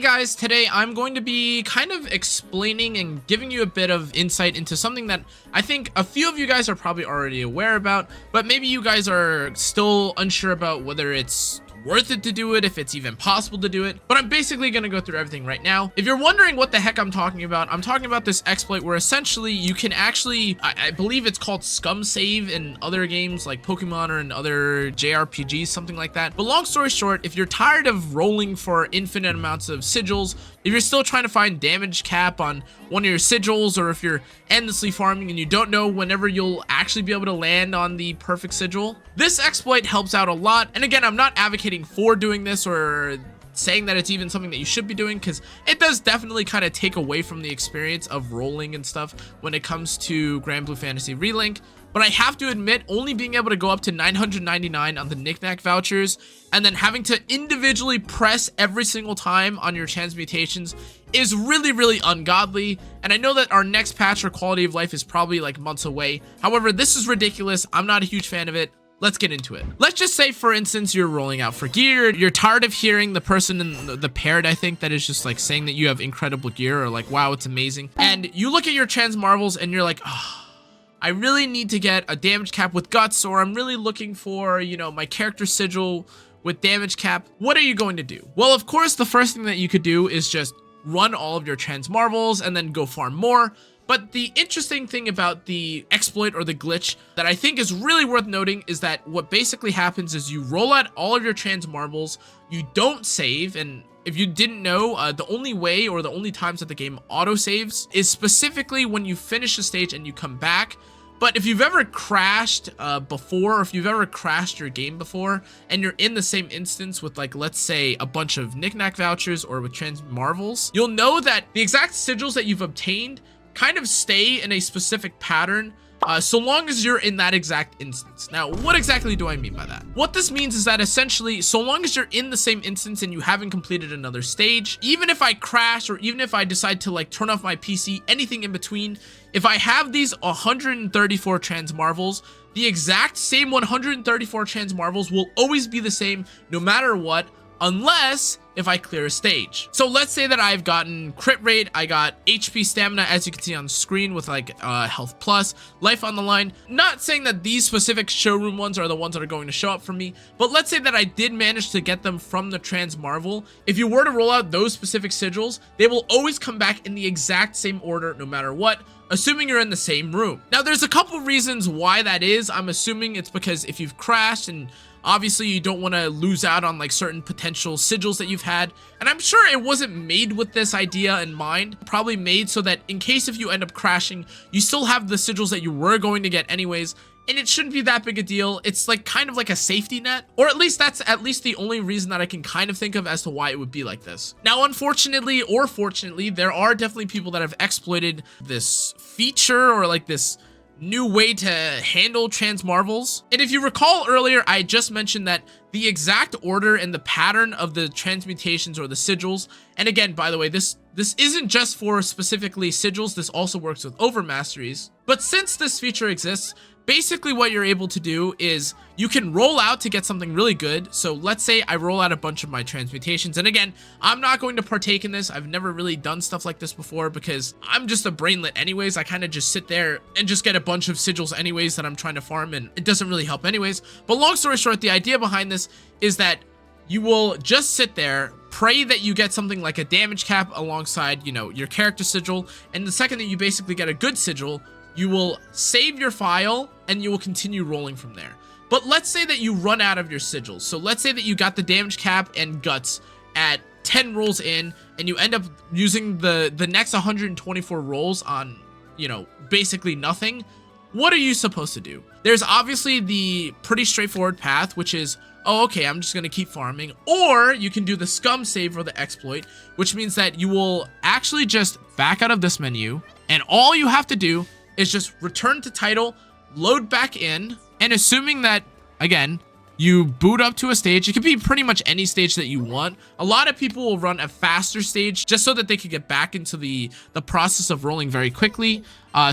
Hey guys, today I'm going to be kind of explaining and giving you a bit of insight into something that I think a few of you guys are probably already aware about, but maybe you guys are still unsure about whether it's worth it to do it, if it's even possible to do it. But I'm basically going to go through everything right now. If you're wondering what the heck I'm talking about this exploit where essentially you can actually, I believe it's called scum save in other games like Pokemon or in other JRPGs, something like that. But long story short, if you're tired of rolling for infinite amounts of sigils, if you're still trying to find damage cap on one of your sigils, or if you're endlessly farming and you don't know whenever you'll actually be able to land on the perfect sigil, this exploit helps out a lot. And again, I'm not advocating for doing this or saying that it's even something that you should be doing, because it does definitely kind of take away from the experience of rolling and stuff when it comes to Granblue Fantasy Relink. But I have to admit, only being able to go up to 999 on the knickknack vouchers and then having to individually press every single time on your transmutations is really ungodly. And I know that our next patch or quality of life is probably like months away. However, this is ridiculous. I'm not a huge fan of it. Let's get into it. Let's just say, for instance, you're rolling out for gear. You're tired of hearing the person in the parrot, I think, that is just like saying that you have incredible gear or like, wow, it's amazing. And you look at your trans marvels and you're like, oh, I really need to get a damage cap with guts, or I'm really looking for, you know, my character sigil with damage cap. What are you going to do? Well, of course, the first thing that you could do is just run all of your trans marvels and then go farm more. But the interesting thing about the exploit or the glitch that I think is really worth noting is that what basically happens is you roll out all of your trans marvels, you don't save, and if you didn't know, the only way or the only times that the game auto saves is specifically when you finish a stage and you come back. But if you've ever crashed before, or if you've ever crashed your game before, and you're in the same instance with, like, let's say a bunch of knickknack vouchers or with trans marvels, you'll know that the exact sigils that you've obtained kind of stay in a specific pattern so long as you're in that exact instance. Now, what exactly do I mean by that? What this means is that essentially, so long as you're in the same instance and you haven't completed another stage, even if I crash or even if I decide to like turn off my PC, anything in between, if I have these 134 trans marvels, the exact same 134 trans marvels will always be the same no matter what, unless if I clear a stage. So let's say that I've gotten crit rate, I got HP stamina, as you can see on screen, with like health plus, life on the line. Not saying that these specific showroom ones are the ones that are going to show up for me, but let's say that I did manage to get them from the trans marvel. If you were to roll out those specific sigils, they will always come back in the exact same order no matter what, assuming you're in the same room. Now, there's a couple reasons why that is. I'm assuming it's because if you've crashed and obviously you don't want to lose out on like certain potential sigils that you've had, and I'm sure it wasn't made with this idea in mind, probably made so that in case if you end up crashing, you still have the sigils that you were going to get anyways, and it shouldn't be that big a deal. It's like kind of like a safety net, or at least that's at least the only reason that I can kind of think of as to why it would be like this. Now, unfortunately or fortunately, there are definitely people that have exploited this feature or like this new way to handle trans marvels. And if you recall earlier, I just mentioned that the exact order and the pattern of the transmutations or the sigils, and again, by the way, this isn't just for specifically sigils, this also works with over masteries. But since this feature exists, basically what you're able to do is you can roll out to get something really good. So let's say I roll out a bunch of my transmutations, and again, I'm not going to partake in this. I've never really done stuff like this before because I'm just a brainlet anyways. I kind of just sit there and just get a bunch of sigils anyways that I'm trying to farm, and it doesn't really help anyways. But long story short, the idea behind this is that you will just sit there, pray that you get something like a damage cap alongside, you know, your character sigil, and the second that you basically get a good sigil, you will save your file and you will continue rolling from there. But let's say that you run out of your sigils. So let's say that you got the damage cap and guts at 10 rolls in, and you end up using the next 124 rolls on, you know, basically nothing. What are you supposed to do? There's obviously the pretty straightforward path, which is, oh, okay, I'm just going to keep farming. Or you can do the scum save or the exploit, which means that you will actually just back out of this menu, and all you have to do is just return to title, load back in, and assuming that, again, you boot up to a stage, it could be pretty much any stage that you want. A lot of people will run a faster stage just so that they could get back into the process of rolling very quickly.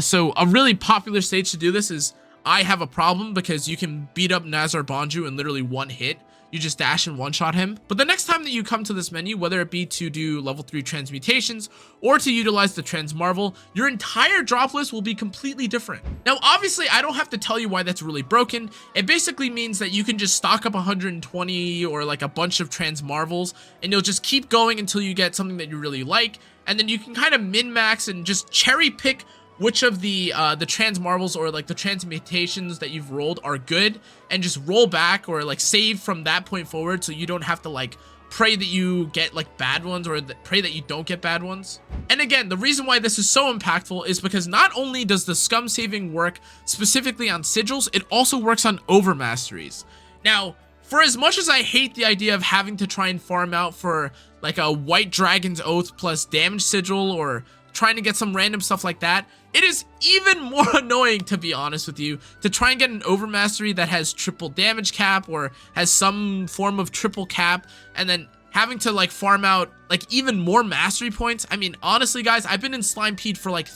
So a really popular stage to do this is I Have a Problem, because you can beat up Nazar Bonju in literally one hit. you just dash and one-shot him. But the next time that you come to this menu, whether it be to do level 3 transmutations or to utilize the Transmarvel, your entire drop list will be completely different. Now, obviously, I don't have to tell you why that's really broken. It basically means that you can just stock up 120 or like a bunch of Transmarvels, and you'll just keep going until you get something that you really like, and then you can kind of min-max and just cherry pick which of the Transmarvels or like the transmutations that you've rolled are good, and just roll back or like save from that point forward, so you don't have to like pray that you get like bad ones or pray that you don't get bad ones. And again, the reason why this is so impactful is because not only does the scum saving work specifically on sigils, it also works on over masteries. Now, for as much as I hate the idea of having to try and farm out for like a White Dragon's Oath plus damage sigil or trying to get some random stuff like that, it is even more annoying, to be honest with you, to try and get an overmastery that has triple damage cap or has some form of triple cap, and then having to like farm out like even more mastery points. I mean, honestly guys, I've been in Slimepede for like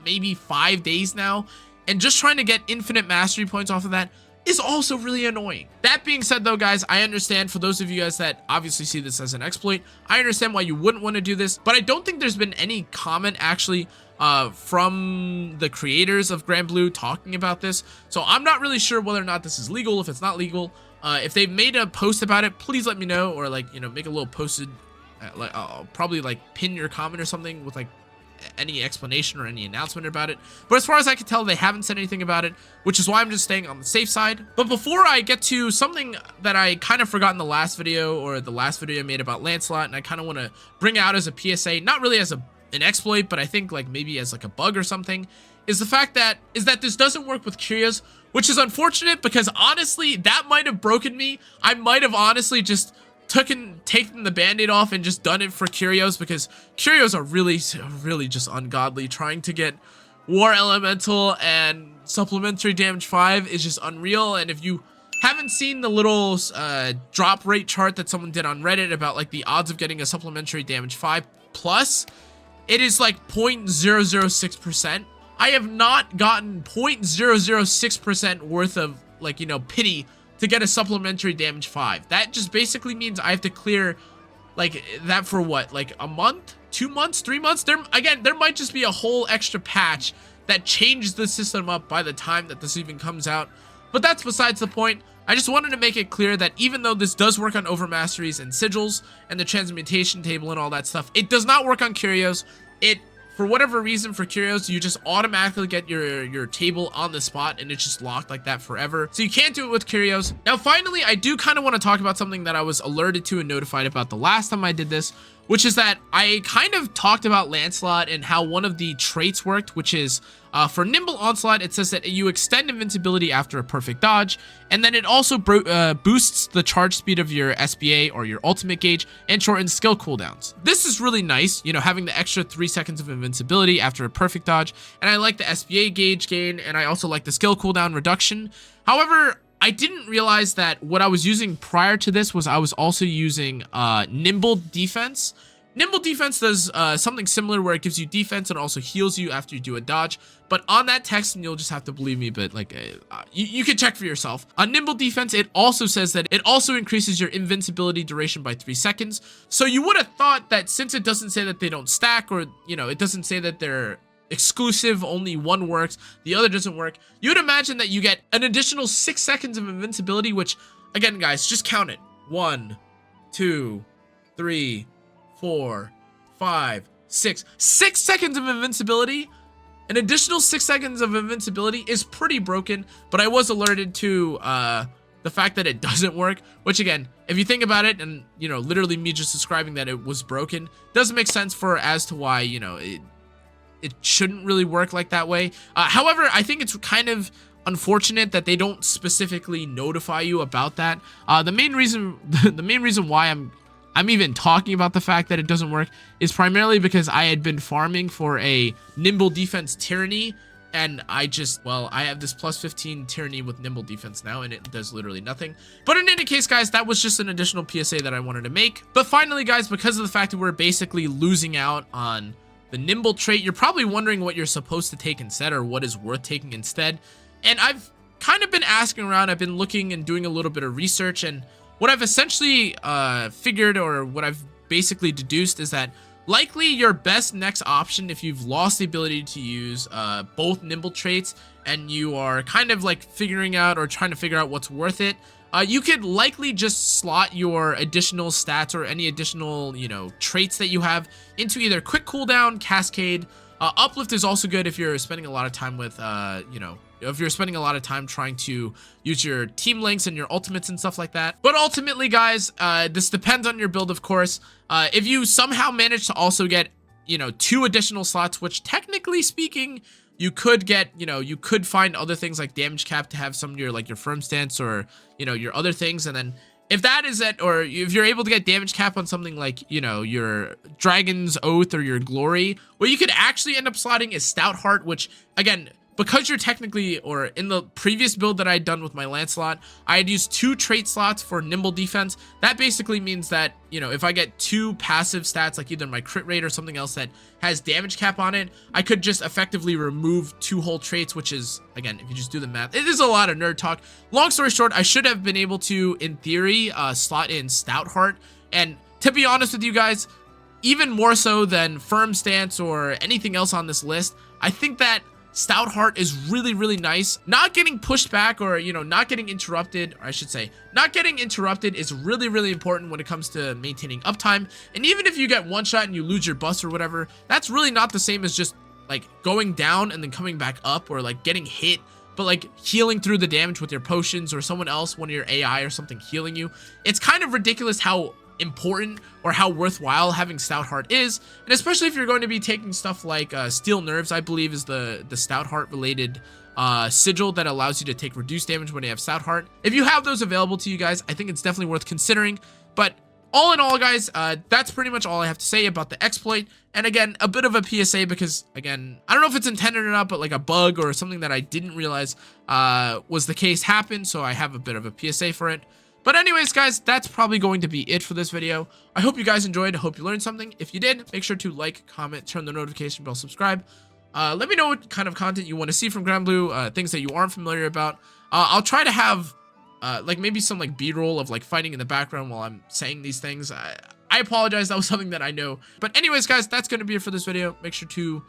maybe 5 days now, and just trying to get infinite mastery points off of that is also really annoying. That being said though, guys, I understand for those of you guys that obviously see this as an exploit, I understand why you wouldn't want to do this, but I don't think there's been any comment actually from the creators of Granblue talking about this. So I'm not really sure whether or not this is legal. If it's not legal, if they've made a post about it, please let me know, or like, you know, make a little posted, like I'll probably like pin your comment or something with like any explanation or any announcement about it. But as far as I can tell, they haven't said anything about it, which is why I'm just staying on the safe side. But before I get to something that I kind of forgot in the last video, or the last video I made about Lancelot, and I kind of want to bring out as a PSA, not really as an exploit, but I think like maybe as like a bug or something, is the fact that this doesn't work with curios, which is unfortunate, because honestly that might have broken me. I might have honestly just taken the band-aid off and just done it for curios, because curios are really just ungodly. Trying to get War Elemental and supplementary damage 5 is just unreal. And if you haven't seen the little drop rate chart that someone did on Reddit about like the odds of getting a supplementary damage 5 plus, it is like 0.006%. I have not gotten 0.006% worth of like, you know, pity to get a supplementary damage 5. That just basically means I have to clear like that for what, like a month, 2 months, 3 months. There might just be a whole extra patch that changes the system up by the time that this even comes out. But that's besides the point. I just wanted to make it clear that even though this does work on overmasteries and sigils and the transmutation table and all that stuff, it does not work on curios. For whatever reason, for curios, you just automatically get your table on the spot, and it's just locked like that forever. So you can't do it with curios. Now, finally, I do kind of want to talk about something that I was alerted to and notified about the last time I did this, which is that I kind of talked about Lancelot and how one of the traits worked, which is for Nimble Onslaught, it says that you extend invincibility after a perfect dodge, and then it also boosts the charge speed of your SBA or your ultimate gauge and shortens skill cooldowns. This is really nice, you know, having the extra 3 seconds of invincibility after a perfect dodge, and I like the SBA gauge gain, and I also like the skill cooldown reduction. However, I didn't realize that what I was using prior to this was I was also using Nimble Defense. Nimble Defense does something similar where it gives you defense and also heals you after you do a dodge. But on that text, and you'll just have to believe me, but like you can check for yourself. On Nimble Defense, it also says that it also increases your invincibility duration by 3 seconds. So you would have thought that since it doesn't say that they don't stack, or, you know, it doesn't say that they're exclusive, only one works, the other doesn't work, you would imagine that you get an additional 6 seconds of invincibility, which, again, guys, just count it. 1, 2, 3, 4, 5, 6. 6 seconds of invincibility. An additional 6 seconds of invincibility is pretty broken, but I was alerted to the fact that it doesn't work, which, again, if you think about it, and, you know, literally me just describing that it was broken doesn't make sense as to why, you know, it shouldn't really work like that way. However, I think it's kind of unfortunate that they don't specifically notify you about that. The main reason why I'm even talking about the fact that it doesn't work is primarily because I had been farming for a Nimble Defense Tyranny, and I have this plus 15 Tyranny with Nimble Defense now, and it does literally nothing. But in any case, guys, that was just an additional PSA that I wanted to make. But finally, guys, because of the fact that we're basically losing out on the Nimble trait, you're probably wondering what you're supposed to take instead, or what is worth taking instead. And I've kind of been asking around, I've been looking and doing a little bit of research, and what I've essentially figured, or what I've basically deduced, is that likely your best next option, if you've lost the ability to use both Nimble traits and you are kind of like figuring out or trying to figure out what's worth it, you could likely just slot your additional stats or any additional, you know, traits that you have into either quick cooldown, cascade. Uplift is also good if you're spending a lot of time with, you know, if you're spending a lot of time trying to use your team links and your ultimates and stuff like that. But ultimately, guys, this depends on your build, of course. If you somehow manage to also get, you know, 2 additional slots, which technically speaking, you could get, you know, you could find other things like damage cap to have some of your, like your firm stance or, you know, your other things. And then if that is it, or if you're able to get damage cap on something like, you know, your Dragon's Oath or your Glory, what you could actually end up slotting is Stout Heart, which, again, because you're technically, or in the previous build that I had done with my Lancelot, I had used 2 trait slots for Nimble defense. That basically means that, you know, if I get 2 passive stats, like either my crit rate or something else that has damage cap on it, I could just effectively remove 2 whole traits, which is, again, if you just do the math, it is a lot of nerd talk. Long story short, I should have been able to, in theory, slot in Stout Heart. And to be honest with you guys, even more so than Firm Stance or anything else on this list, I think that Stout Heart is really, really nice. Not getting pushed back, or, you know, not getting interrupted, or I should say, not getting interrupted is really, really important when it comes to maintaining uptime. And even if you get one shot and you lose your bust or whatever, that's really not the same as just like going down and then coming back up, or like getting hit, but like healing through the damage with your potions, or someone else, one of your AI or something healing you. It's kind of ridiculous how important or how worthwhile having Stout Heart is, and especially if you're going to be taking stuff like Steel Nerves, I believe is the Stout Heart related sigil that allows you to take reduced damage when you have Stout Heart. If you have those available to you guys, I think it's definitely worth considering. But all in all, guys, that's pretty much all I have to say about the exploit. And again, a bit of a PSA, because again, I don't know if it's intended or not, but like a bug or something that I didn't realize was the case happened, so I have a bit of a PSA for it. But anyways, guys, that's probably going to be it for this video. I hope you guys enjoyed. I hope you learned something. If you did, make sure to like, comment, turn the notification bell, subscribe. Let me know what kind of content you want to see from Granblue, things that you aren't familiar about. I'll try to have like maybe some like B-roll of like fighting in the background while I'm saying these things. I apologize, that was something that I know. But anyways, guys, that's going to be it for this video. Make sure to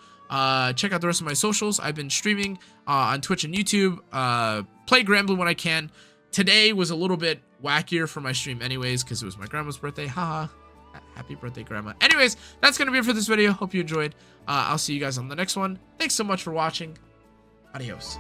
check out the rest of my socials. I've been streaming on Twitch and YouTube. Play Granblue when I can. Today was a little bit wackier for my stream anyways, because it was my grandma's birthday. Haha. Happy birthday, grandma. Anyways, that's going to be it for this video. Hope you enjoyed. I'll see you guys on the next one. Thanks so much for watching. Adios.